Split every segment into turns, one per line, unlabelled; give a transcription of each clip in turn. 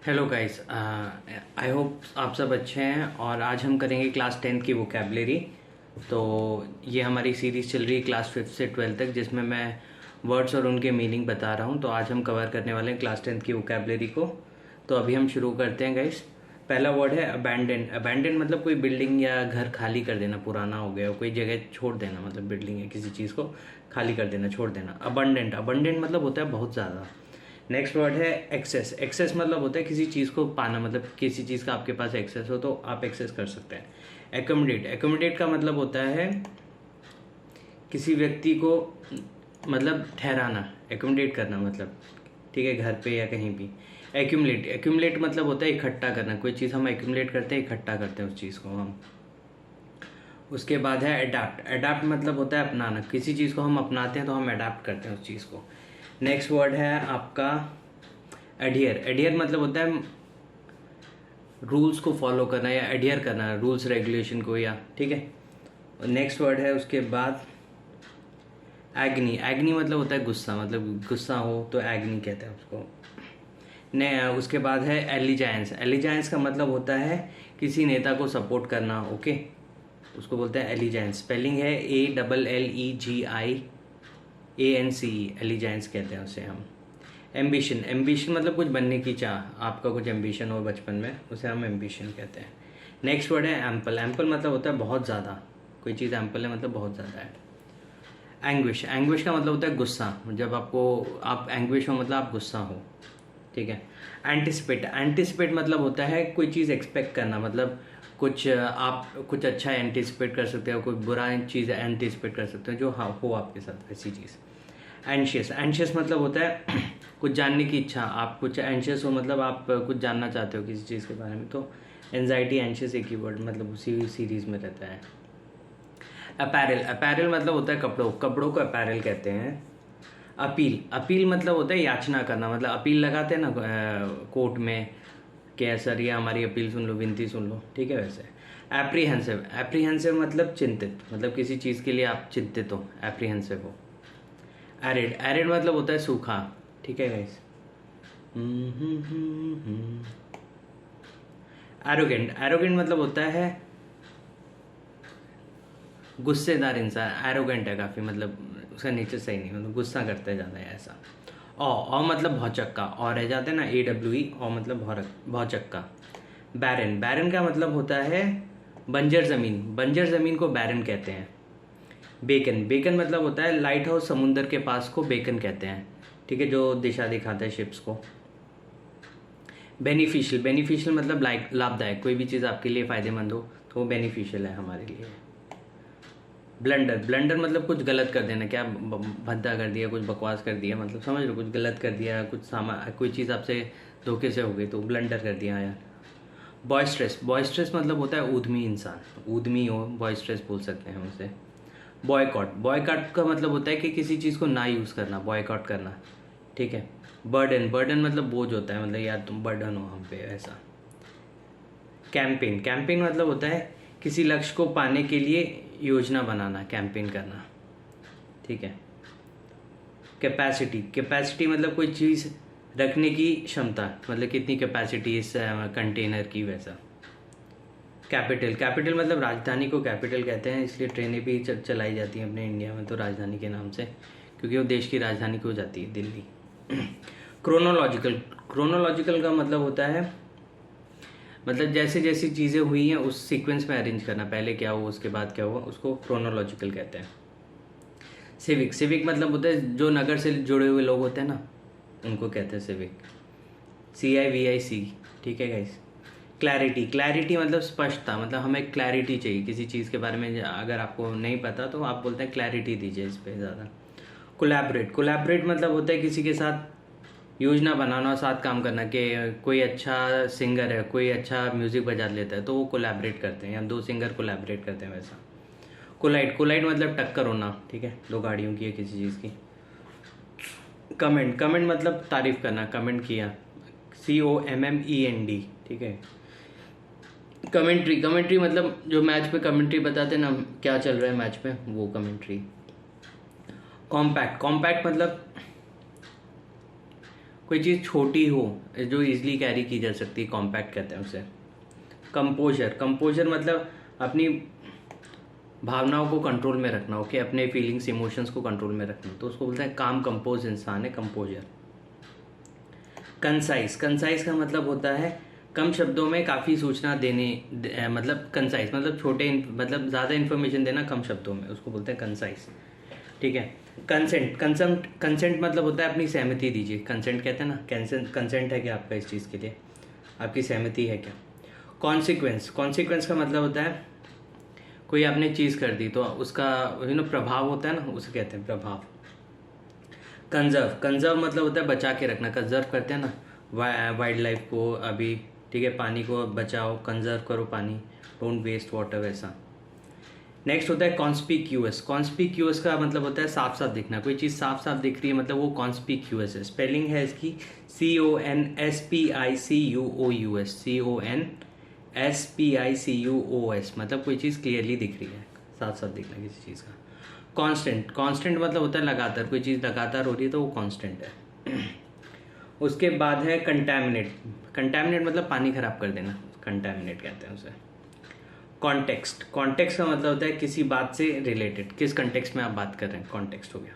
Hello guys, I hope आप सब अच्छे हैं। और आज हम करेंगे क्लास 10th की वोकेबलरी। तो ये हमारी सीरीज़ चल रही है क्लास 5th से 12th तक, जिसमें मैं वर्ड्स और उनके मीनिंग बता रहा हूँ। तो आज हम कवर करने वाले हैं क्लास 10th की वोकेबलरी को। तो अभी हम शुरू करते हैं गाइस। पहला वर्ड है अबैंडन। अबैंडन मतलब कोई बिल्डिंग या घर खाली कर देना, पुराना हो गया, कोई जगह छोड़ देना, मतलब बिल्डिंग या किसी चीज़ को खाली कर देना, छोड़ देना। अबंडेंट, अबंडेंट मतलब होता है बहुत ज़्यादा। नेक्स्ट वर्ड है एक्सेस। एक्सेस मतलब होता है किसी चीज़ को पाना, मतलब किसी चीज़ का आपके पास एक्सेस हो तो आप एक्सेस कर सकते हैं। एकोमोडेट, एकोमोडेट का मतलब होता है किसी व्यक्ति को मतलब ठहराना, एकोमोडेट करना, मतलब ठीक है, घर पे या कहीं भी। एक्यूमुलेट, एक्यूमुलेट मतलब होता है इकट्ठा करना, कोई चीज़ हम एक्यूमुलेट करते हैं, इकट्ठा करते हैं उस चीज़ को हम। उसके बाद है अडाप्ट। अडाप्ट मतलब होता है अपनाना, किसी चीज़ को हम अपनाते हैं तो हम अडाप्ट करते हैं उस चीज़ को। नेक्स्ट वर्ड है आपका एडियर। एडियर मतलब होता है रूल्स को फॉलो करना या एडियर करना रूल्स रेगुलेशन को, या ठीक है। नेक्स्ट वर्ड है उसके बाद एग्नी। एग्नी मतलब होता है गुस्सा, मतलब गुस्सा हो तो एग्नी कहते हैं उसको। उसके बाद है एलिजाइंस। एलिजाइंस का मतलब होता है किसी नेता को सपोर्ट करना, ओके, उसको बोलते हैं एलिजाइंस। स्पेलिंग है ALLEGIANCE, एलिजाइंस कहते हैं उसे हम। एम्बिशन, एम्बिशन मतलब कुछ बनने की चाह, आपका कुछ एम्बिशन हो बचपन में, उसे हम एम्बिशन कहते हैं। नेक्स्ट वर्ड है एम्पल। एम्पल मतलब होता है बहुत ज़्यादा, कोई चीज़ एम्पल है मतलब बहुत ज़्यादा है। एंग्विश, एंग्विश का मतलब होता है गुस्सा, जब आप एंग्विश हो मतलब आप गुस्सा हो, ठीक है। एंटिसिपेट, एंटिसिपेट मतलब होता है कोई चीज़ एक्सपेक्ट करना, मतलब कुछ आप कुछ अच्छा एंटिसिपेट कर सकते हो, कोई बुरा चीज़ एंटिसिपेट कर सकते हो जो हाँ हो आपके साथ वैसी चीज़। एंशियस, एंशियस मतलब होता है कुछ जानने की इच्छा, आप कुछ एंशियस हो मतलब आप कुछ जानना चाहते हो किसी चीज़ के बारे में, तो एंजाइटी एंशियस एक ही वर्ड मतलब उसी सीरीज़ में रहता है। अपैरल, अपैरल मतलब होता है कपड़ों, कपड़ों को अपैरल कहते हैं। अपील, अपील मतलब होता है याचना करना, मतलब अपील लगाते हैं ना कोर्ट में कि सर ये हमारी अपील सुन लो, विनती सुन लो, ठीक है। वैसे एप्रीहेंसिव, एप्रीहेंसिव मतलब चिंतित, मतलब किसी चीज़ के लिए आप चिंतित हो, एप्रीहेंसिव हो। एरिड, एरिड मतलब होता है सूखा, ठीक है गाइस। एरोगेंट, एरोगेंट मतलब होता है गुस्सेदार इंसान, एरोगेंट है काफ़ी, मतलब उसका नेचर सही नहीं, मतलब गुस्सा करते ज़्यादा है ऐसा। और मतलब भौचक्का, और रह जाते हैं ना AWE, और मतलब भौचक्का। बैरन, बैरन का मतलब होता है बंजर ज़मीन, बंजर ज़मीन को बैरन कहते हैं। बेकन, बेकन मतलब होता है लाइट हाउस, समुंदर के पास को बेकन कहते हैं, ठीक है, जो दिशा दिखाता है शिप्स को। बेनिफिशियल, बेनिफिशियल मतलब लाभदायक, कोई भी चीज़ आपके लिए फ़ायदेमंद हो तो वो बेनिफिशियल है हमारे लिए। ब्लंडर, ब्लंडर मतलब कुछ गलत कर देना, क्या भद्दा कर दिया, कुछ बकवास कर दिया, मतलब समझ लो कुछ गलत कर दिया, कुछ सामान कोई चीज़ आपसे धोखे से हो गई तो ब्लंडर कर दिया यार। बॉयस्ट्रेस, बॉयस्ट्रेस मतलब होता है ऊधमी इंसान, ऊधमी हो बॉयस्ट्रेस बोल सकते हैं हम उसे। बॉयकॉट, बॉयकॉट का मतलब होता है कि किसी चीज़ को ना यूज़ करना, बॉयकॉट करना, ठीक है। बर्डन, बर्डन मतलब बोझ होता है, मतलब यार तुम बर्डन हो हम पे, ऐसा। कैंपेन, कैंपेन मतलब होता है किसी लक्ष्य को पाने के लिए योजना बनाना, कैंपेन करना, ठीक है। कैपेसिटी, कैपेसिटी मतलब कोई चीज़ रखने की क्षमता, मतलब कितनी कैपेसिटी इस कंटेनर की, वैसा। कैपिटल, कैपिटल मतलब राजधानी को कैपिटल कहते हैं, इसलिए ट्रेनें भी चलाई जाती हैं अपने इंडिया में तो राजधानी के नाम से, क्योंकि वो देश की राजधानी को जाती है, दिल्ली। क्रोनोलॉजिकल, क्रोनोलॉजिकल का मतलब होता है मतलब जैसे जैसी चीज़ें हुई हैं उस सीक्वेंस में अरेंज करना, पहले क्या हुआ उसके बाद क्या हुआ, उसको क्रोनोलॉजिकल कहते हैं। सिविक, सिविक मतलब होता है जो नगर से जुड़े हुए लोग होते हैं ना, उनको कहते हैं सिविक, CIVIC, ठीक है गाइस। क्लैरिटी, क्लैरिटी मतलब स्पष्टता, मतलब हमें क्लैरिटी चाहिए किसी चीज़ के बारे में, अगर आपको नहीं पता तो आप बोलते हैं क्लैरिटी दीजिए इस पर ज़्यादा। कोलैबोरेट, कोलैबोरेट मतलब होता है किसी के साथ योजना बनाना और साथ काम करना, कि कोई अच्छा सिंगर है, कोई अच्छा म्यूज़िक बजा लेता है तो वो कोलैबोरेट करते हैं, या दो सिंगर कोलैबोरेट करते हैं, वैसा। कोलाइड, कोलाइड मतलब टक्कर होना, ठीक है, दो गाड़ियों की या किसी चीज़ की। कमेंट, कमेंट मतलब तारीफ करना, कमेंट किया, COMMEND, ठीक है। कमेंट्री, कमेंट्री मतलब जो मैच पे कमेंट्री बताते हैं ना क्या चल रहा है मैच में, वो कमेंट्री। कॉम्पैक्ट, कॉम्पैक्ट मतलब कोई चीज़ छोटी हो जो इजीली कैरी की जा सकती है, कॉम्पैक्ट कहते हैं उसे। कंपोजर, कंपोजर मतलब अपनी भावनाओं को कंट्रोल में रखना, ओके, अपने फीलिंग्स इमोशंस को कंट्रोल में रखना, तो उसको बोलते हैं काम कंपोज इंसान है कंपोजर। कंसाइज, कंसाइज का मतलब होता है कम शब्दों में काफ़ी सूचना देने, मतलब कंसाइज मतलब छोटे, मतलब ज़्यादा इन्फॉर्मेशन देना कम शब्दों में, उसको बोलते हैं कंसाइज, ठीक है। कंसेंट, कंसेंट मतलब होता है अपनी सहमति दीजिए, कंसेंट कहते हैं ना, कंसेंट है क्या आपका इस चीज़ के लिए, आपकी सहमति है क्या। कॉन्सिक्वेंस, कॉन्सिक्वेंस का मतलब होता है कोई आपने चीज़ कर दी तो उसका प्रभाव होता है ना, उसे कहते हैं प्रभाव। कंजर्व, कंजर्व मतलब होता है बचा के रखना, कंजर्व करते हैं ना वाइल्ड लाइफ को, अभी ठीक है, पानी को बचाओ, कंजर्व करो पानी, डोंट वेस्ट वाटर, वैसा। नेक्स्ट होता है कॉन्स्पिक्यूअस, कॉन्स्पिक्यूअस का मतलब होता है साफ साफ दिखना, कोई चीज़ साफ साफ दिख रही है मतलब वो कॉन्स्पिक्यूअस है। स्पेलिंग है इसकी CONSPICUOUS, CONSPICUOS, मतलब कोई चीज़ क्लियरली दिख रही है, साफ साफ दिखना किसी चीज़ का। कांस्टेंट, कांस्टेंट मतलब होता है लगातार, कोई चीज़ लगातार हो रही है तो वो कांस्टेंट है। उसके बाद है कंटैमिनेट, कंटैमिनेट मतलब पानी खराब कर देना, कंटैमिनेट कहते हैं उसे। कॉन्टेक्स्ट, कॉन्टेक्स्ट का मतलब होता है किसी बात से रिलेटेड, किस कॉन्टेक्स्ट में आप बात कर रहे हैं, कॉन्टेक्स्ट हो गया।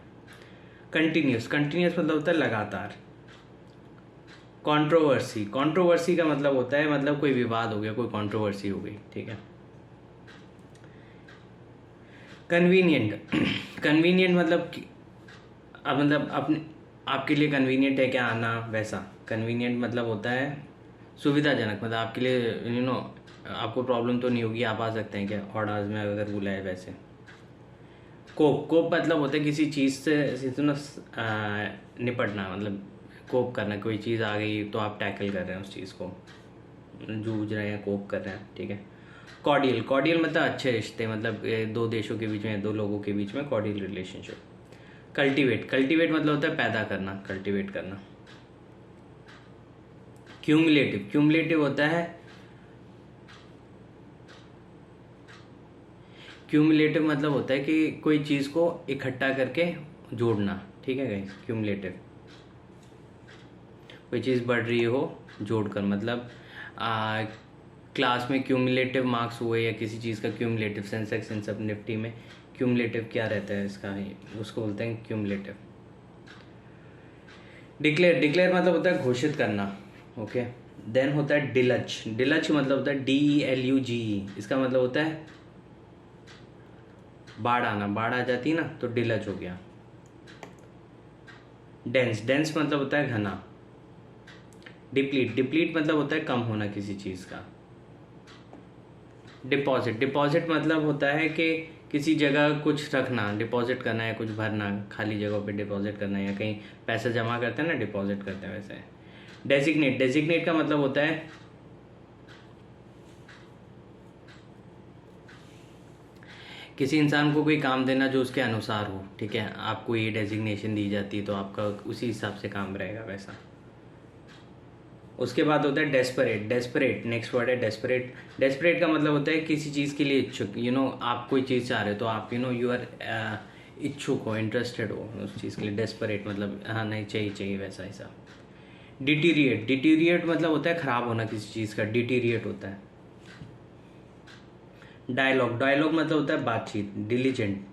कंटिन्यूस, कंटिन्यूस मतलब होता है लगातार। कंट्रोवर्सी, कंट्रोवर्सी का मतलब होता है मतलब कोई विवाद हो गया, कोई कंट्रोवर्सी हो गई, ठीक है। कन्वीनियंट, कन्वीनियंट मतलब अब मतलब अपने आपके लिए कन्वीनियंट है क्या आना, वैसा। कन्वीनियंट मतलब होता है सुविधाजनक, मतलब आपके लिए आपको प्रॉब्लम तो नहीं होगी, आप आ सकते हैं क्या ऑर्डर्स में अगर बुलाए, वैसे। कोप, कोप मतलब होता है किसी चीज़ से निपटना, मतलब कोप करना, कोई चीज़ आ गई तो आप टैकल कर रहे हैं उस चीज़ को, जूझ रहे हैं, कोप कर रहे हैं, ठीक है। कॉर्डियल, कॉर्डियल मतलब अच्छे रिश्ते, मतलब दो देशों के बीच में, दो लोगों के बीच में कॉर्डियल रिलेशनशिप। कल्टीवेट, कल्टीवेट मतलब होता है पैदा करना, कल्टीवेट करना। क्यूमुलेटिव, क्यूमुलेटिव होता है, क्यूमुलेटिव मतलब होता है कि कोई चीज़ को इकट्ठा करके जोड़ना, ठीक है गाइस, क्यूमुलेटिव। कोई चीज़ बढ़ रही हो जोड़कर, मतलब क्लास में क्यूमुलेटिव मार्क्स हुए या किसी चीज़ का क्यूमुलेटिव, सेंसेक्स इन सब निफ्टी में क्यूमुलेटिव क्या रहता है इसका, उसको बोलते हैं क्यूमुलेटिव। डिक्लेयर, डिक्लेयर मतलब होता है घोषित करना, ओके। देन होता है डिलच, डिलच मतलब होता है DELUGE, इसका मतलब होता है बाढ़ आना, बाढ़ आ जाती है ना तो डिलच हो गया। डेंस, डेंस मतलब होता है घना। डिप्लीट, डिप्लीट मतलब होता है कम होना किसी चीज़ का। डिपॉजिट, डिपॉजिट मतलब होता है कि किसी जगह कुछ रखना, डिपॉजिट करना है, कुछ भरना, खाली जगह पे डिपॉजिट करना है, या कहीं पैसा जमा करते हैं ना डिपॉजिट करते हैं, वैसे। डेजिग्नेट, डेजिग्नेट का मतलब होता है किसी इंसान को कोई काम देना जो उसके अनुसार हो, ठीक है, आपको ये डेजिग्नेशन दी जाती है तो आपका उसी हिसाब से काम रहेगा, वैसा। उसके बाद होता है डेस्परेट, डेस्परेट नेक्स्ट वर्ड है डेस्परेट। डेस्परेट का मतलब होता है किसी चीज़ के लिए इच्छुक, आप कोई चीज़ चाह रहे हो तो आप यू आर इच्छुक हो, इंटरेस्टेड हो उस चीज़ के लिए। डेस्परेट मतलब हाँ नहीं चाहिए चाहिए, वैसा ऐसा। डिटीरिएट, डिटीरिएट मतलब होता है ख़राब होना किसी चीज़ का, डिटीरिएट होता है। डायलॉग, डायलॉग मतलब होता है बातचीत। डिलीजेंट,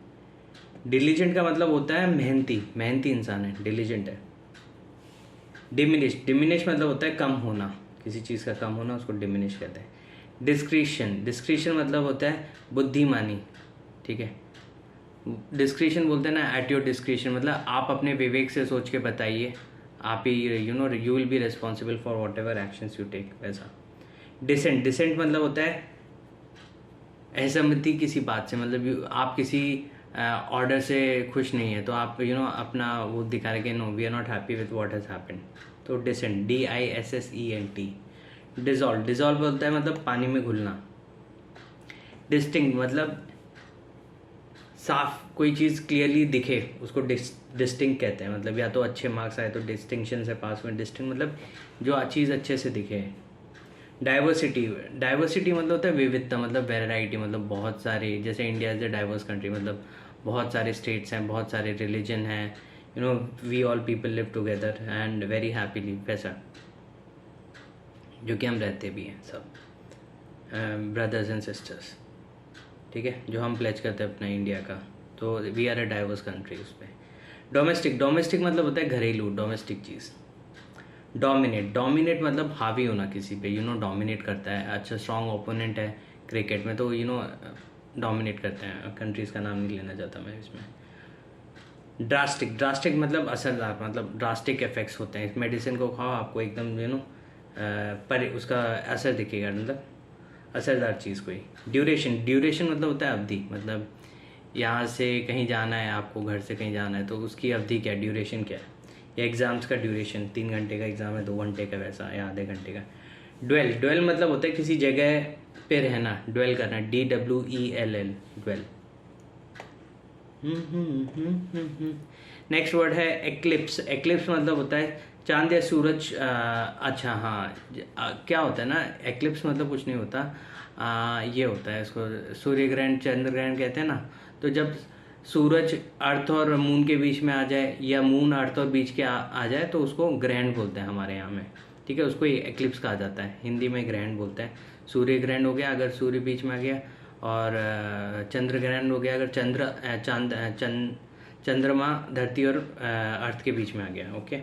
डिलीजेंट का मतलब होता है मेहनती, मेहनती इंसान है, डिलीजेंट है। डिमिनिश, डिमिनिश मतलब होता है कम होना, किसी चीज़ का कम होना, उसको डिमिनिश कहते हैं। डिस्क्रिशन, डिस्क्रिशन मतलब होता है बुद्धिमानी, ठीक है। डिस्क्रिशन बोलते हैं ना, एट योर डिस्क्रिशन, मतलब आप अपने विवेक से सोच के बताइए, आप ही you will be responsible for whatever actions you take, वैसा। डिसेंट, डिसेंट मतलब होता है असहमति किसी बात से, मतलब आप किसी ऑर्डर से खुश नहीं है तो आप अपना वो दिखा रहे कि no we are not happy with what has happened, तो डिसेंट, DISSENT। डिजॉल्व, डिजॉल्व बोलता है मतलब पानी में घुलना। डिस्टिंक्ट मतलब साफ, कोई चीज़ क्लियरली दिखे उसको डिस्टिंक्ट कहते हैं, मतलब या तो अच्छे मार्क्स आए तो डिस्टिंक्शन से पास हुए, डिस्टिंक्ट मतलब जो चीज़ अच्छे से दिखे। डाइवर्सिटी, डाइवर्सिटी मतलब होता है विविधता, मतलब वेराइटी, मतलब बहुत सारे, जैसे India is a diverse country, मतलब बहुत सारे स्टेट्स हैं, बहुत सारे रिलीजन हैं, you know we all people live together and very happily, वैसा जो कि हम रहते भी हैं सब ब्रदर्स एंड सिस्टर्स, ठीक है, जो हम प्लेज करते हैं अपना इंडिया का। तो we are a diverse country. उस पर डोमेस्टिक मतलब होता है घरेलू, डोमेस्टिक चीज़। डोमिनेट मतलब हावी होना किसी पे, यू नो डोमिनेट करता है। अच्छा स्ट्रॉन्ग ओपोनेंट है क्रिकेट में तो यू नो डोमिनेट करते हैं। कंट्रीज़ का नाम नहीं लेना चाहता मैं इसमें। ड्रास्टिक मतलब असरदार, मतलब ड्रास्टिक इफेक्ट्स होते हैं। इस मेडिसिन को खाओ आपको एकदम यू नो पर उसका असर दिखेगा, मतलब असरदार चीज़ कोई। ड्यूरेशन मतलब होता है अवधि, मतलब यहाँ से कहीं जाना है आपको, घर से कहीं जाना है तो उसकी अवधि क्या है, ड्यूरेशन क्या है। या एग्ज़ाम्स का ड्यूरेशन, 3 घंटे का एग्ज़ाम है 2 घंटे का वैसा, या आधे घंटे का। ड्वेल मतलब होता है किसी जगह पे रहना, ड्वेल करना, DWELL, ड्वेल। नेक्स्ट वर्ड है एक्लिप्स। एक्लिप्स मतलब होता है चांद या सूरज। अच्छा हाँ, क्या होता है ना, एक्लिप्स मतलब कुछ नहीं होता। ये होता है, इसको सूर्य ग्रहण चंद्र ग्रहण कहते हैं ना। तो जब सूरज अर्थ और मून के बीच में आ जाए, या मून अर्थ और बीच के आ जाए, तो उसको ग्रहण बोलते हैं हमारे यहाँ में, ठीक है। उसको एक्लिप्स कहा जाता है, हिंदी में ग्रहण बोलते हैं। सूर्य ग्रहण हो गया अगर सूर्य बीच में आ गया, और चंद्र ग्रहण हो गया अगर चंद्रमा धरती और अर्थ के बीच में आ गया, ओके।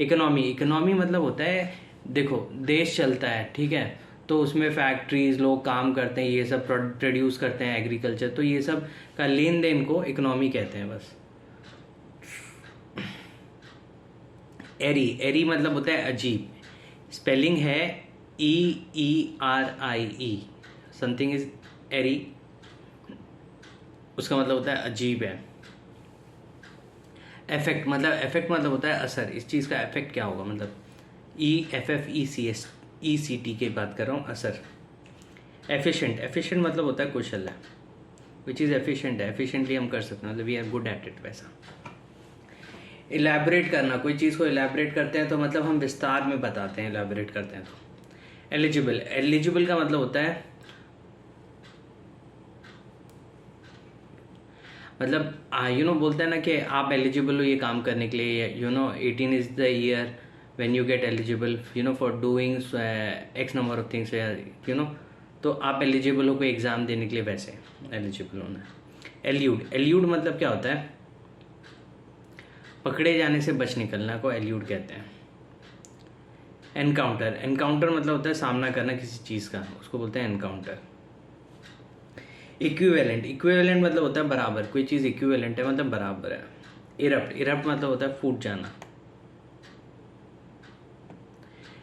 इकोनॉमी मतलब होता है, देखो देश चलता है, ठीक है, तो उसमें फैक्ट्रीज, लोग काम करते हैं, ये सब प्रोड्यूस करते हैं, एग्रीकल्चर, तो ये सब का लेन देन को इकोनॉमी कहते हैं बस। एरी मतलब होता है अजीब, स्पेलिंग है EERIE, समथिंग इज एरी, उसका मतलब होता है अजीब है। इफेक्ट मतलब होता है असर, इस चीज़ का इफेक्ट क्या होगा, मतलब EFFECT की बात कर रहा हूँ, असर। एफिशिएंट मतलब होता है कुशल है, विच इज़ एफिशिएंट है, एफिशिएंटली हम कर सकते हैं, मतलब we are good at it, वैसा। इलेबरेट करना, कोई चीज़ को इलेबरेट करते हैं तो मतलब हम विस्तार में बताते हैं, इलेबरेट करते हैं तो। एलिजिबल का मतलब होता है, मतलब यू नो बोलते हैं ना कि आप एलिजिबल हो ये काम करने के लिए, you know 18 is the year when you get eligible, you know for doing x number of things, you know, तो आप एलिजिबल हो कोई एग्ज़ाम देने के लिए, वैसे एलिजिबल होना है। एल्यूड मतलब क्या होता है, पकड़े जाने से बच निकलना को एल्यूड कहते हैं। एनकाउंटर मतलब होता है सामना करना किसी चीज़ का, उसको बोलते हैं एनकाउंटर। इक्विवेलेंट मतलब होता है बराबर, कोई चीज़ इक्विवेलेंट है मतलब बराबर है। इरप्ट मतलब होता है फूट जाना।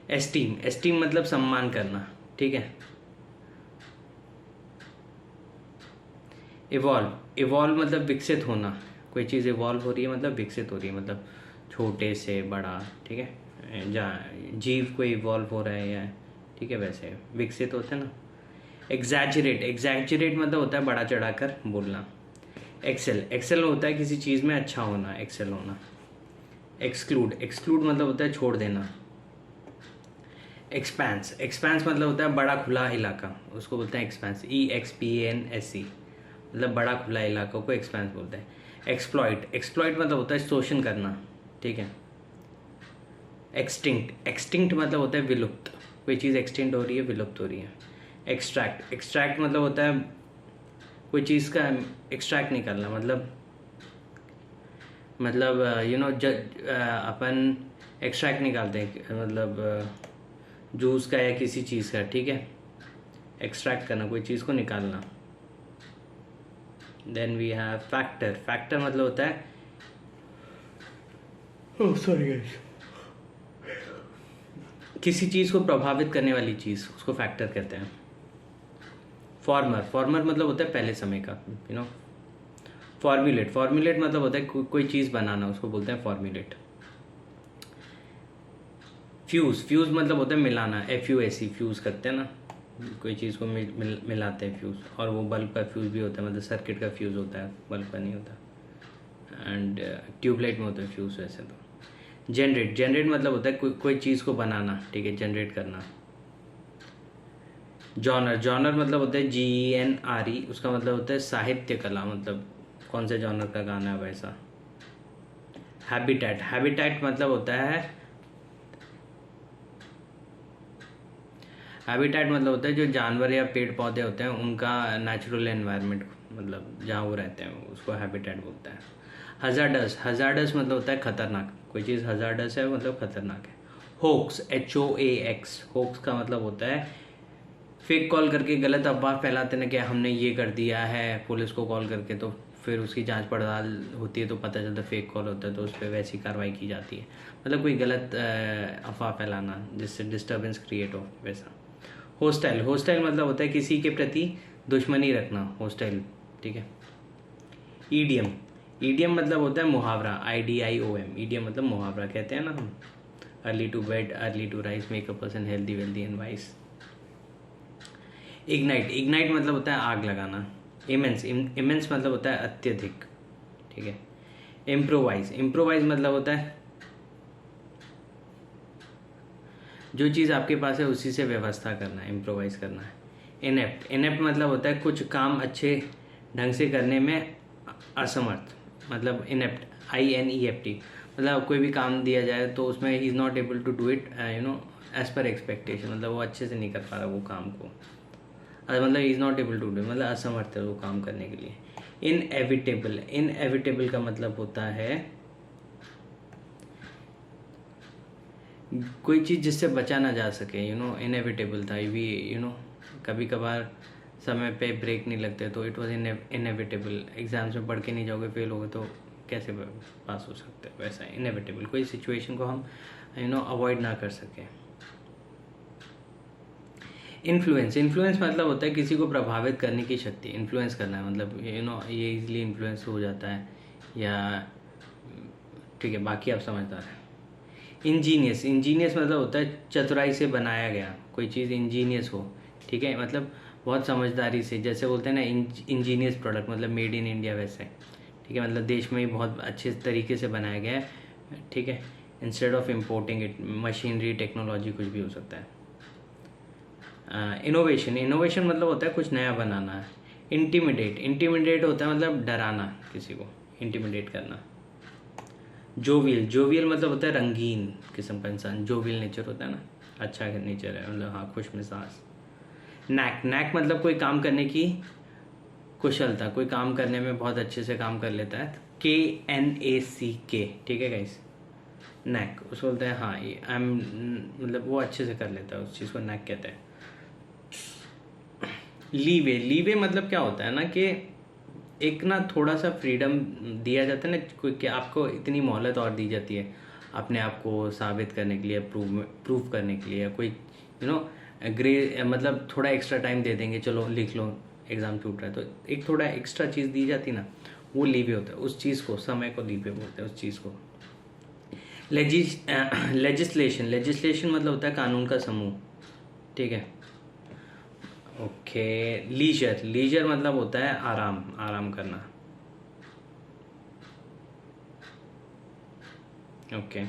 एस्टीम मतलब सम्मान करना, ठीक है। इवॉल्व मतलब विकसित होना, कोई चीज़ इवॉल्व हो रही है मतलब विकसित हो रही है, मतलब छोटे से बड़ा, ठीक है। जहाँ जीव कोई इवॉल्व हो रहा है या, ठीक है, वैसे विकसित होते हैं ना। एग्जैजरेट मतलब होता है बड़ा चढ़ाकर बोलना। एक्सेल होता है किसी चीज़ में अच्छा होना, एक्सेल होना। एक्सक्लूड मतलब होता है छोड़ देना। एक्सपेंस मतलब होता है बड़ा खुला इलाका, उसको बोलते हैं एक्सपेंस, EXPANSE, मतलब बड़ा खुला इलाका को एक्सपेंस बोलते हैं। एक्सप्लॉइट मतलब होता है शोषण करना, ठीक है। एक्सटिंक्ट मतलब होता है विलुप्त, कोई चीज़ एक्सटिंक्ट हो रही है, विलुप्त हो रही है। एक्सट्रैक्ट मतलब होता है कोई चीज़ का एक्सट्रैक्ट निकालना, मतलब यू नो अपन एक्सट्रैक्ट निकालते हैं, मतलब जूस का या किसी चीज़ का, ठीक है। एक्सट्रैक्ट करना, कोई चीज़ को निकालना। देन वी हैव फैक्टर मतलब होता है, सॉरी गाइस, किसी चीज़ को प्रभावित करने वाली चीज़, उसको फैक्टर कहते हैं। फॉर्मर मतलब होता है पहले समय का, यू नो। फॉर्मुलेट मतलब होता है कोई चीज़ बनाना, उसको बोलते हैं फॉर्मुलेट। फ्यूज़ मतलब होता है मिलाना, FUSE, फ्यूज़ करते हैं ना, कोई चीज़ को मिलाते हैं फ्यूज़। और वो बल्ब का फ्यूज़ भी होता है, मतलब सर्किट का फ्यूज़ होता है, बल्ब का नहीं होता। एंड ट्यूबलाइट में होता है फ्यूज़ वैसे तो। जनरेट मतलब होता है कोई चीज़ को बनाना, ठीक है, जनरेट करना। जॉनर मतलब होता है GENRE, उसका मतलब होता है साहित्य कला, मतलब कौन से जॉनर का गाना है वैसा। हैबिटेट, हैबिटेट मतलब होता है, हैबिटेट मतलब होता है जो जानवर या पेड़ पौधे होते हैं उनका नेचुरल एनवायरनमेंट, मतलब जहाँ वो रहते हैं उसको हैबिटेट बोलते हैं। हजार्डस, हजार्डस मतलब होता है खतरनाक, कोई चीज़ हजार्डस है मतलब खतरनाक है। होक्स, HOAX, होक्स का मतलब होता है फेक कॉल करके गलत अफवाह फैलाते ना कि हमने ये कर दिया है, पुलिस को कॉल करके, तो फिर उसकी जांच पड़ताल होती है तो पता चलता है फेक कॉल होता है, तो उस पर वैसी कार्रवाई की जाती है, मतलब कोई गलत अफवाह फैलाना जिससे डिस्टर्बेंस क्रिएट हो, वैसा। होस्टाइल, होस्टाइल मतलब होता है किसी के प्रति दुश्मनी रखना, होस्टाइल, ठीक है। ईडियम, ईडियम मतलब होता है मुहावरा, IDIOM, ईडियम मतलब मुहावरा, कहते हैं ना हम, early to bed early to rise make a person healthy wealthy and wise. Ignite, ignite मतलब होता है आग लगाना। इमेंस, इमेंस मतलब होता है अत्यधिक, ठीक है। इम्प्रोवाइज, इम्प्रोवाइज मतलब होता है जो चीज़ आपके पास है उसी से व्यवस्था करना है, इम्प्रोवाइज करना है। इनेप्ट, इनेप्ट मतलब होता है कुछ काम अच्छे ढंग से करने में असमर्थ, मतलब इनेप्ट, INEPT, मतलब कोई भी काम दिया जाए तो उसमें ही is not able to do it as per expectation, मतलब वो अच्छे से नहीं कर पा रहा वो काम को, मतलब is not able to do, मतलब असमर्थ है वो काम करने के लिए। इनएविटेबल, इनएविटेबल का मतलब होता है कोई चीज़ जिससे बचा ना जा सके, इनएविटेबल था भी, कभी कभार समय पे ब्रेक नहीं लगते तो इट वॉज इनएविटेबल। एग्जाम्स में पढ़ के नहीं जाओगे, फेल होगे तो कैसे पास हो सकते, वैसा इनएविटेबल, कोई सिचुएशन को हम अवॉइड ना कर सकें। इन्फ्लुएंस, इन्फ्लुएंस मतलब होता है किसी को प्रभावित करने की शक्ति, इन्फ्लुएंस करना है, मतलब ये इजीली इन्फ्लुएंस हो जाता है, या ठीक है, बाकी आप समझदार हैं। इंजीनियस, इंजीनियस मतलब होता है चतुराई से बनाया गया, कोई चीज़ इंजीनियस हो, ठीक है, मतलब बहुत समझदारी से, जैसे बोलते हैं ना इंजीनियस प्रोडक्ट, मतलब मेड इन इंडिया, वैसे, ठीक है, मतलब देश में ही बहुत अच्छे तरीके से बनाया गया है, ठीक है, instead of importing it, machinery, technology, कुछ भी हो सकता है। इनोवेशन, इनोवेशन मतलब होता है कुछ नया बनाना है। इंटिमिडेट, इंटिमिडेट होता है मतलब डराना, किसी को इंटिमिडेट करना। जोवियल, जोवियल मतलब होता है रंगीन किस्म का इंसान, जोवियल नेचर होता है ना, अच्छा नेचर है, मतलब हाँ, खुश मिजाज। नैक, नैक मतलब कोई काम करने की कुशलता, कोई काम करने में बहुत अच्छे से काम कर लेता है, KNACK, ठीक है गाइस, नैक, उसको बोलते हैं, हाँ ये मतलब वो अच्छे से कर लेता है, उस चीज़ को नैक कहते हैं। लीवे, लीवे मतलब क्या होता है ना कि एक ना थोड़ा सा फ्रीडम दिया जाता है ना, कोई कि आपको इतनी मोहलत और दी जाती है अपने आप को साबित करने के लिए, प्रूव करने के लिए, कोई ग्रे, मतलब थोड़ा एक्स्ट्रा टाइम दे देंगे, चलो लिख लो, एग्ज़ाम छूट रहा है, तो एक थोड़ा एक्स्ट्रा चीज़ दी जाती ना, वो लीवे होता है, उस चीज़ को, समय को लीवे बोलते हैं उस चीज़ को। लेजिस्लेशन, लेजिस्लेशन मतलब होता है कानून का समूह, ठीक है। ओके, लीजर, लीजर मतलब होता है आराम, आराम करना। ओके,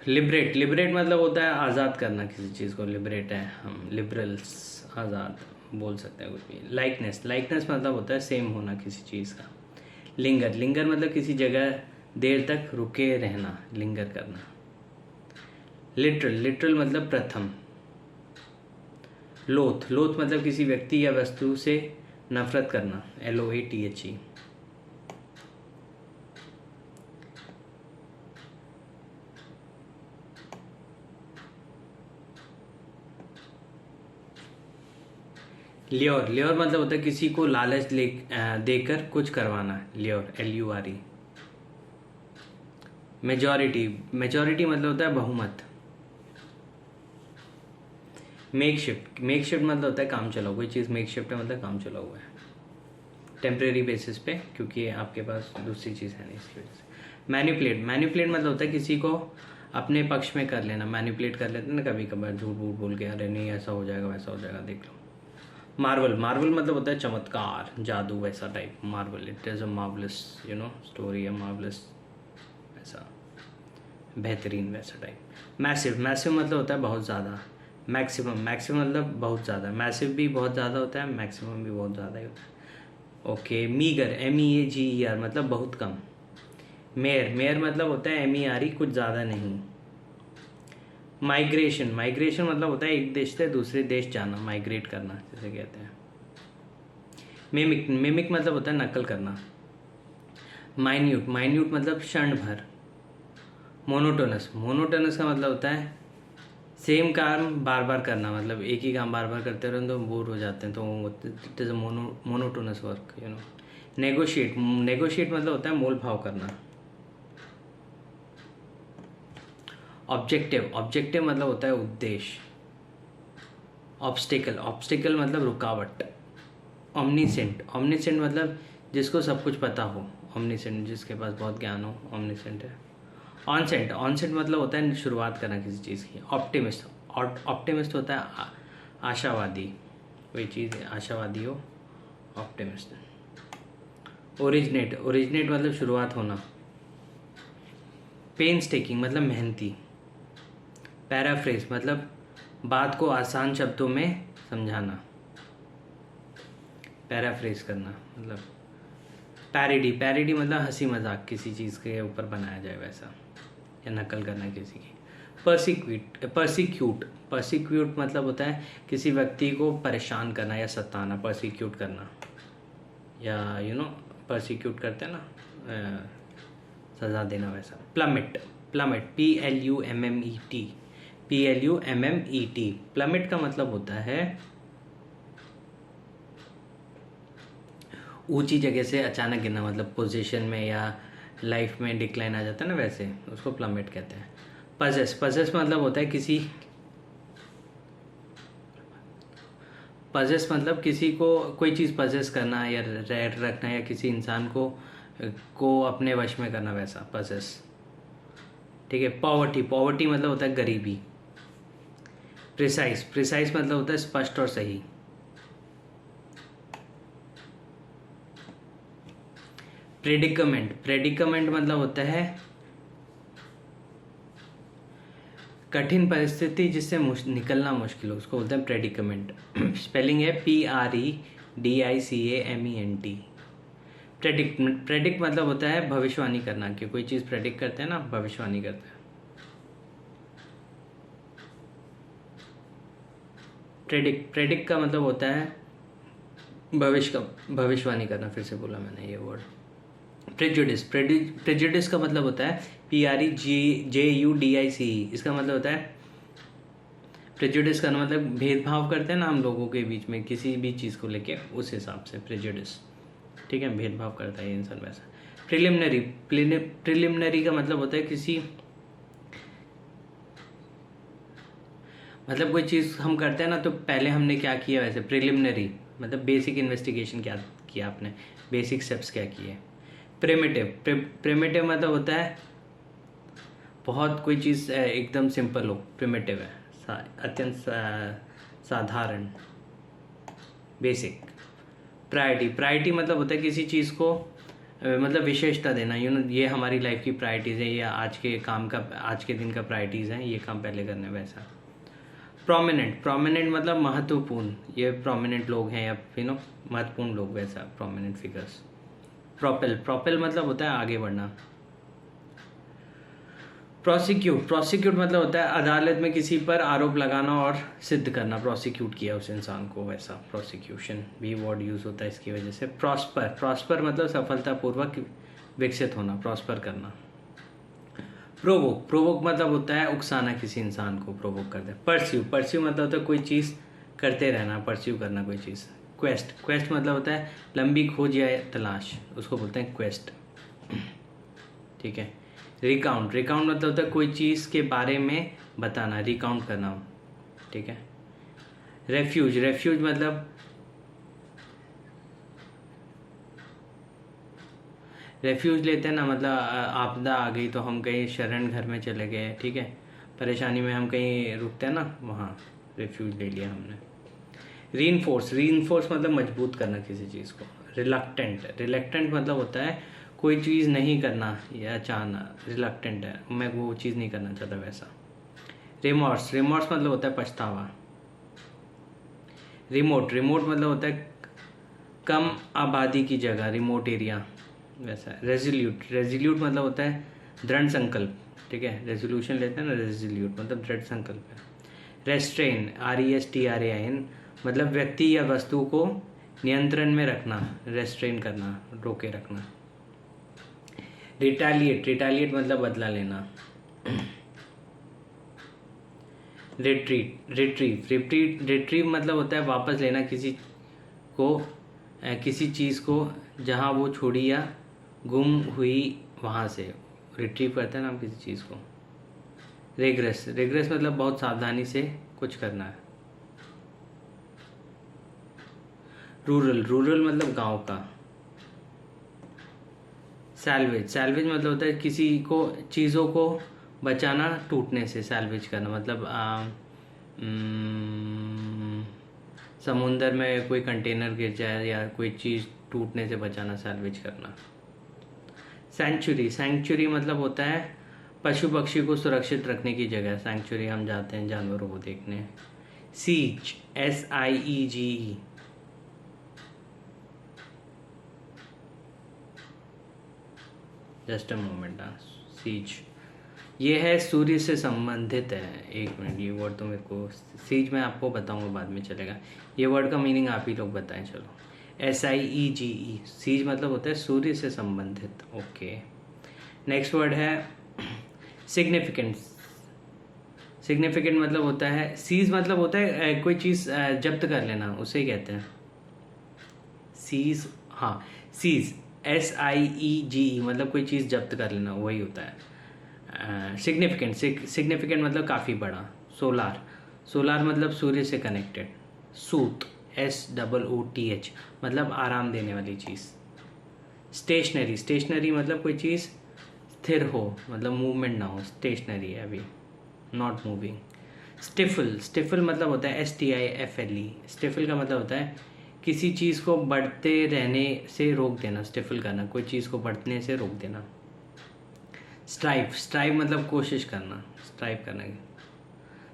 लिबरेट, लिबरेट मतलब होता है आज़ाद करना किसी चीज़ को, लिबरेट है हम, लिबरल्स, आज़ाद बोल सकते हैं कुछ भी। लाइकनेस, लाइकनेस मतलब होता है सेम होना किसी चीज़ का। लिंगर, लिंगर मतलब किसी जगह देर तक रुके रहना, लिंगर करना। लिटरल, लिटरल मतलब प्रथम। लोथ, लोथ मतलब किसी व्यक्ति या वस्तु से नफरत करना, LOATHE। ल्योर, ल्योर मतलब होता है किसी को लालच देकर कुछ करवाना, ल्योर, LURE। मेजॉरिटी, मेजॉरिटी मतलब होता है बहुमत। मेक शिफ्ट, मेक शिफ्ट मतलब होता है काम चलाओ, कोई चीज़ मेक शिफ्ट है मतलब काम चला हुआ है, टेम्परेरी बेसिस पे, क्योंकि आपके पास दूसरी चीज़ है नहीं, इसकी वजह से। मैनिपुलेट, मैनिपुलेट मतलब होता है किसी को अपने पक्ष में कर लेना, मैनिपुलेट कर लेते हैं ना कभी कभार, झूठ वूठ बोल के, अरे नहीं ऐसा हो जाएगा वैसा हो जाएगा, देख लो। मार्वल, मार्वल मतलब होता है चमत्कार, जादू, वैसा type, Marvel, it is a marvellous story, a marvellous, ऐसा बेहतरीन, वैसा टाइप। मैसिव, मैसिव मतलब होता है बहुत ज़्यादा। मैक्सिमम, मैक्सिमम मतलब बहुत ज़्यादा, मैसिव भी बहुत ज़्यादा होता है, मैक्सिमम भी बहुत ज़्यादा ही होता है। ओके, मीगर, MEAGER मतलब बहुत कम, मेयर, मेयर मतलब होता है MERE, कुछ ज़्यादा नहीं। माइग्रेशन, माइग्रेशन मतलब होता है एक देश से दूसरे देश जाना, माइग्रेट करना जैसे कहते हैं। मिमिक, मिमिक मतलब होता है नकल करना। माइन्यूट, माइन्यूट मतलब क्षण भर। मोनोटोनस, मोनोटोनस का मतलब होता है सेम काम बार बार करना, मतलब एक ही काम बार बार करते रहो तो बोर हो जाते हैं, तो it is a monotonous work, you know. Negotiate, negotiate मतलब होता है मोल भाव करना। ऑब्जेक्टिव, ऑब्जेक्टिव मतलब होता है उद्देश्य। ऑब्स्टिकल, ऑब्स्टिकल मतलब रुकावट। ओमनीसेंट, ओमनीसेंट मतलब जिसको सब कुछ पता हो, ओमनीसेंट जिसके पास बहुत ज्ञान हो, ओमनीसेंट है। ऑनसेंट, ऑनसेंट मतलब होता है शुरुआत करना किसी चीज़ की। ऑप्टिमिस्ट, ऑप्टिमिस्ट होता है आशावादी, कोई चीज़ आशावादी हो, ऑप्टिमिस्ट। ओरिजिनेट, ओरिजिनेट मतलब शुरुआत होना। पेन्स टेकिंग मतलब मेहनती। पैराफ्रेज मतलब बात को आसान शब्दों में समझाना, पैराफ्रेज करना मतलब। पैरिडी, पैरिडी मतलब हंसी मजाक किसी चीज़ के ऊपर बनाया जाए वैसा, या नकल करना किसी की। परसिक्यूट, परसिक्यूट, परसिक्यूट मतलब होता है किसी व्यक्ति को परेशान करना या सताना, परसिक्यूट करना, या यू नो परसिक्यूट करते हैं ना, सज़ा देना वैसा। प्लमिट, प्लमिट PLUMMET, PLUMMET, प्लमिट का मतलब होता है ऊंची जगह से अचानक गिरना, मतलब पोजीशन में या लाइफ में डिक्लाइन आ जाता है ना, वैसे उसको प्लमिट कहते हैं। पजेस, पजेस मतलब होता है किसी, पजेस मतलब किसी को कोई चीज़ पजेस करना या रेड रखना, या किसी इंसान को अपने वश में करना, वैसा पजेस, ठीक है। पॉवर्टी, पॉवर्टी मतलब होता है गरीबी। प्रिसाइज, प्रिसाइज मतलब होता है स्पष्ट और सही। प्रेडिकमेंट, प्रेडिकमेंट मतलब होता है कठिन परिस्थिति जिससे निकलना मुश्किल हो, उसको बोलते हैं प्रेडिकमेंट। स्पेलिंग है PREDICAMENT। प्रेडिक्ट, प्रेडिक्ट मतलब होता है भविष्यवाणी करना, कि कोई चीज़ प्रेडिक्ट करते हैं ना, भविष्यवाणी करते हैं। प्रेडिक्ट, प्रेडिक्ट का मतलब होता है भविष्य का भविष्यवाणी करना, फिर से बोला मैंने ये वर्ड। प्रेजुडिस, प्रेजुडिस का मतलब होता है PREJUDICE, इसका मतलब होता है प्रेजुडिस का मतलब भेदभाव करते हैं ना हम लोगों के बीच में किसी भी चीज़ को लेके, उस हिसाब से प्रेजुडिस, ठीक है, भेदभाव करता है ये इंसान वैसा। प्रिलिमिनरी, प्रिलिमिनरी का मतलब होता है किसी, मतलब कोई चीज़ हम करते हैं ना तो पहले हमने क्या किया, वैसे प्रिलिमिनरी मतलब बेसिक इन्वेस्टिगेशन क्या किया आपने, बेसिक स्टेप्स क्या किए। प्रिमिटिव, प्रिमिटिव मतलब होता है बहुत कोई चीज़ एकदम सिंपल हो, प्रिमिटिव है अत्यंत साधारण, बेसिक। प्रायोरिटी, प्रायोरिटी मतलब होता है किसी चीज़ को मतलब विशेषता देना, यू नो ये हमारी लाइफ की प्रायोरिटीज़ है, या आज के काम का, आज के दिन का प्रायोरिटीज़ हैं, ये काम पहले करना है वैसा। प्रोमिनेंट, प्रोमिनेंट मतलब महत्वपूर्ण, ये प्रोमिनेंट लोग हैं या यू नो महत्वपूर्ण लोग, वैसा प्रोमिनेंट फिगर्स। प्रोपेल, प्रोपेल मतलब होता है आगे बढ़ना। प्रोसिक्यूट, प्रोसिक्यूट मतलब होता है अदालत में किसी पर आरोप लगाना और सिद्ध करना, प्रोसिक्यूट किया उस इंसान को, वैसा प्रोसिक्यूशन भी वर्ड यूज़ होता है इसकी वजह से। प्रॉस्पर, प्रॉस्पर मतलब सफलतापूर्वक विकसित होना, प्रॉस्पर करना। प्रोवोक, प्रोवोक मतलब होता है उकसाना, किसी इंसान को प्रोवोक करते हैं। परस्यू, परस्यू मतलब होता है कोई चीज़ करते रहना, परस्यू करना कोई चीज़। क्वेस्ट, क्वेस्ट मतलब होता है लंबी खोज या तलाश, उसको बोलते हैं क्वेस्ट, ठीक है। रिकाउंट, रिकाउंट मतलब होता है कोई चीज़ के बारे में बताना, रिकाउंट करना, ठीक है। रेफ्यूज, रेफ्यूज मतलब रेफ्यूज लेते हैं ना, मतलब आपदा आ गई तो हम कहीं शरण घर में चले गए, ठीक है, परेशानी में हम कहीं रुकते हैं ना, वहाँ रेफ्यूज ले लिया हमने। रीइंफोर्स, रीइंफोर्स मतलब मजबूत करना किसी चीज़ को। रिलक्टेंट, रिलक्टेंट मतलब होता है कोई चीज़ नहीं करना या चाहना, रिलक्टेंट है, मैं वो चीज़ नहीं करना चाहता, वैसा। रिमोर्स, रिमोर्स मतलब होता है पछतावा। रिमोट, रिमोट मतलब होता है कम आबादी की जगह, रिमोट एरिया, वैसा। रेजोल्यूट, रेजोल्यूट मतलब होता है दृढ़ संकल्प, ठीक है। रेजोल्यूशन लेते हैं ना, रेजोल्यूट मतलब दृढ़ संकल्प है। रेस्ट्रेन, RESTRAIN मतलब व्यक्ति या वस्तु को नियंत्रण में रखना, रेस्ट्रेन करना, रोके रखना। रिटालिएट, रिटालिएट मतलब बदला लेना। रिट्रीट, रिट्रीव मतलब होता है वापस लेना किसी को, किसी चीज़ को जहाँ वो छोड़ी या गुम हुई वहाँ से रिट्रीव करते हैं ना हम किसी चीज़ को। रिग्रेस, रिग्रेस मतलब बहुत सावधानी से कुछ करना है। रूरल, रूरल मतलब गांव का। सैल्वेज, सैल्वेज मतलब होता है किसी को, चीज़ों को बचाना टूटने से, सैल्वेज करना मतलब समुंदर में कोई कंटेनर गिर जाए या कोई चीज़ टूटने से बचाना, सैल्वेज करना। सेंचुरी, सेंचुरी मतलब होता है पशु पक्षी को सुरक्षित रखने की जगह, सेंचुरी हम जाते हैं जानवरों को देखने। Siege, SIEGE, just a moment. Siege ये है सूर्य से संबंधित है। एक मिनट, ये वर्ड तो मेरे को, सीज मैं आपको बताऊंगा बाद में, चलेगा। ये वर्ड का मीनिंग आप ही लोग बताएं। चलो, SIEGE, सीज मतलब होता है सूर्य से संबंधित। ओके, नेक्स्ट वर्ड है सिग्निफिकेंस। सिग्निफिकेंट मतलब होता है, सीज मतलब होता है कोई चीज़ जब्त कर लेना, उसे कहते हैं सीज। हाँ, सीज SIEGE मतलब कोई चीज़ जब्त कर लेना, वही होता है सिग्निफिकेंट। सिग्निफिकेंट मतलब काफ़ी बड़ा। सोलार, सोलार मतलब सूर्य से कनेक्टेड। सूत, SOOTH मतलब आराम देने वाली चीज़। स्टेशनरी, स्टेशनरी मतलब कोई चीज़ स्थिर हो, मतलब मूवमेंट ना हो, स्टेशनरी है अभी, नॉट मूविंग। स्टिफल, स्टिफल मतलब होता है STIFLE। स्टिफल का मतलब होता है किसी चीज़ को बढ़ते रहने से रोक देना, स्टिफल करना, कोई चीज़ को बढ़ने से रोक देना। स्ट्राइव, स्ट्राइव मतलब कोशिश करना, स्ट्राइव करना।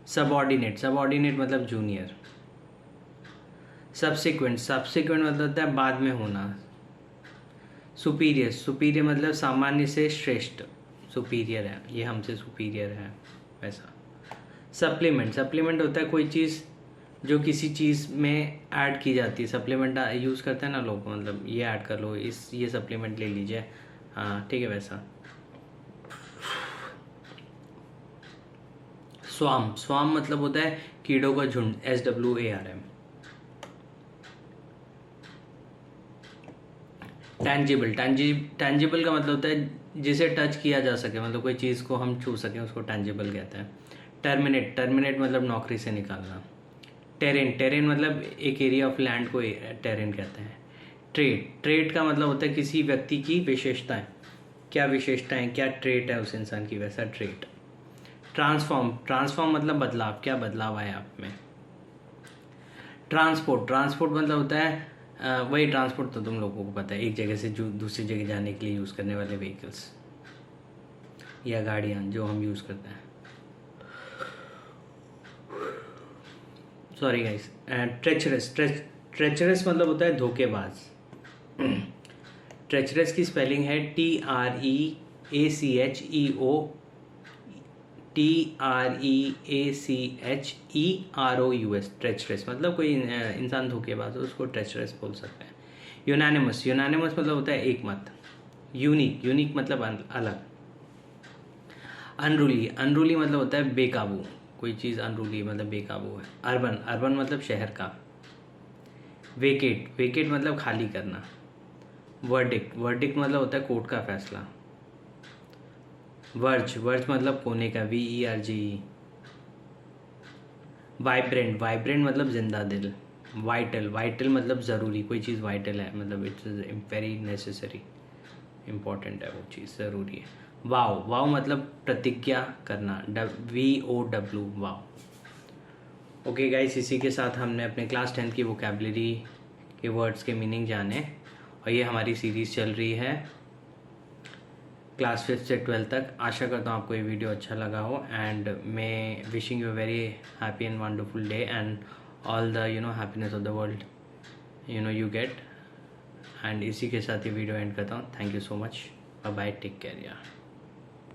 सबऑर्डिनेट, सबऑर्डिनेट मतलब जूनियर। सब्सिक्वेंट, सब्सिक्वेंट मतलब होता है बाद में होना। सुपीरियर, सुपीरियर मतलब सामान्य से श्रेष्ठ, सुपीरियर है, ये हमसे सुपीरियर है, वैसा। सप्लीमेंट, सप्लीमेंट होता है कोई चीज़ जो किसी चीज़ में ऐड की जाती है। सप्लीमेंट यूज़ करते हैं ना लोग, मतलब ये ऐड कर लो, इस ये सप्लीमेंट ले लीजिए, हाँ ठीक है, वैसा। स्वाम, स्वाम मतलब होता है कीड़ों का झुंड, SWARM। टैंजिबल, टैंजिबल का मतलब होता है जिसे टच किया जा सके, मतलब कोई चीज़ को हम छू सकें, उसको टैंजिबल कहते हैं। टर्मिनेट, टर्मिनेट मतलब नौकरी से निकालना। टेरेन, टेरेन मतलब एक एरिया ऑफ लैंड को टेरेन कहते हैं। ट्रेट, ट्रेट का मतलब होता है किसी व्यक्ति की विशेषताएं, क्या विशेषताएं, क्या ट्रेट है उस इंसान की, वैसा ट्रेट। ट्रांसफॉर्म, ट्रांसफॉर्म मतलब बदलाव, क्या बदलाव आया आप में। ट्रांसपोर्ट, ट्रांसपोर्ट मतलब होता है वही ट्रांसपोर्ट तो तुम लोगों को पता है, एक जगह से जो दूसरी जगह जाने के लिए यूज़ करने वाले व्हीकल्स या गाड़ियाँ जो हम यूज़ करते हैं। Sorry guys. ट्रेचरस, ट्रेचरस मतलब होता है धोखेबाज। ट्रेचरस की स्पेलिंग है TREACHEROUS, ट्रेचरस मतलब कोई इंसान धोखेबाज हो, उसको ट्रेचरस बोल सकते हैं। यूनानिमस, यूनानिमस मतलब होता है एक मत। यूनिक, यूनिक मतलब अलग। अनरूली, अनरूली मतलब होता है बेकाबू, कोई चीज़ अनरूली मतलब बेकाबू है। अर्बन, अर्बन मतलब शहर का। वेकेट, वेकेट मतलब खाली करना। वर्डिक्ट, वर्डिक्ट मतलब होता है कोर्ट का फैसला। वर्ज, वर्ज मतलब कोने का, VERGE। वाइब्रेंट, वाइब्रेंट मतलब जिंदा दिल। वाइटल, वाइटल मतलब ज़रूरी, कोई चीज़ वाइटल है मतलब इट्स वेरी नेसेसरी, इम्पॉर्टेंट है वो चीज़, ज़रूरी है। वाव, वाव मतलब प्रतिज्ञा करना, VOW, वाव। ओके गाइस, इसी के साथ हमने अपने क्लास 10 की वोकैबुलरी के वर्ड्स के मीनिंग जाने, और ये हमारी सीरीज़ चल रही है क्लास 5 से 12 तक। आशा करता हूँ आपको ये वीडियो अच्छा लगा हो, and may wishing you very happy and wonderful day and all the happiness of the world you get, and इसी के साथ ये वीडियो एंड करता हूँ। Thank you so much, bye bye, take care यार।